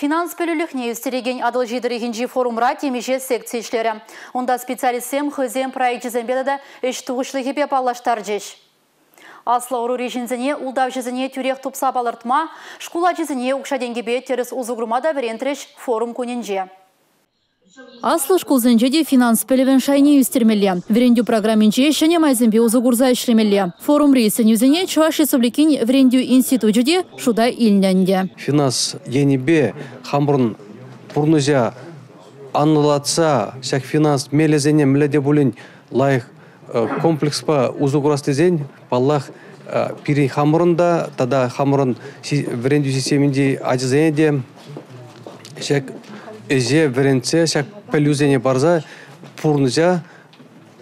Финанс пөліліхне үстереген адыл жидірігінжі форумра темеже секциялері. Онда специалистсем хызем проект жезембеді үш тұғышлығы беп алаштар жеш. Асла ұру режинзіне ұлдав жезіне түрек тұпса балыртма, шкула жезіне ұқшаденгебе теріс ұзығырмада бірентріш форум көненже. Аслы шкулзенжеде финанс пөлівен шайне үстермелі. Врендю программинче шыне майзембе ұзығырза ішлемелі. Форум рейсін үзіне Чуваш Республикин Врендю институтыде шуда илненде. Финанс енебе хамбұрын бұрнызя анылатса, шак финанс мелезене мледе бұлін лайық комплекс па ұзығырастезен, баллах пирин хамбұрында, тада хамбұрын Врендю системінде ажызенеде, шак Эже веренце шак пелюзене барза пурныза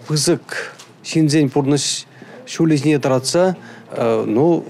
пызык шинзен пурныш шулезне таратса, ну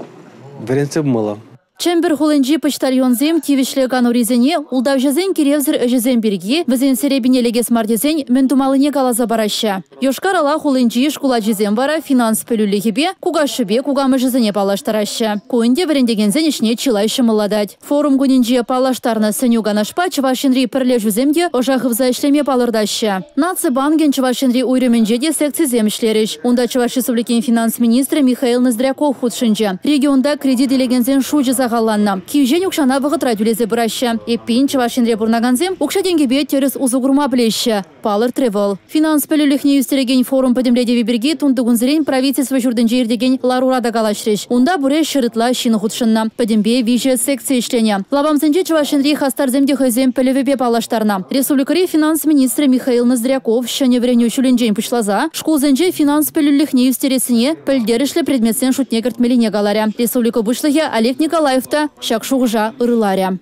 веренце бмала. Чембер холленджи почтальонзем тивишлеган уризене улдав жезен киревзір әжезен берге візен серебинелеге смардезен ментумалыне галаза бараща. Йошкар ала холленджи шкула жезен бара финанс пөлілігебе, кугашыбе кугамы жезене палаштараща. Коинде верендегензен ішне чилайшы мыладать. Форум гунинджи палаштарна сенюганашпа Чувашинри пірле жүземде ожахывза ішлеме палырдаща. Нацибанген Чувашинри уйременжеде секци земшлеріш. Онда Чуваш Республикин финанс министрі Михаил Ноздряков худшынжа. Регионда кредит делегензен шужыза галланна. Киюжен укшана вғыт радюлезе бұраща. Эппин Чувашинре бұрнаганзем укшаденгебе теріс узугурма білеші. Палыр тревел. Финанс пөліліхне үстереген форум подемледеве берге тундығынзырен правительство жүрдінже ердеген ларурада галашреш. Онда бұре шырытла шины худшынна. Подембе виже секция ішлене. Лабамзенже Чувашинре хастарземде хызем пөлівебе палаштарна. Республикари финанс министрі Михаил Ноздряков шыне вреню шуленжен пучлаза. Шкулзенже финанс пөліліхне үстересіне пөлдерішлі предметсен шутне кіртмеліне галаря. Республика бұшлығы Олег Николаев шак шуғжа ырыларя.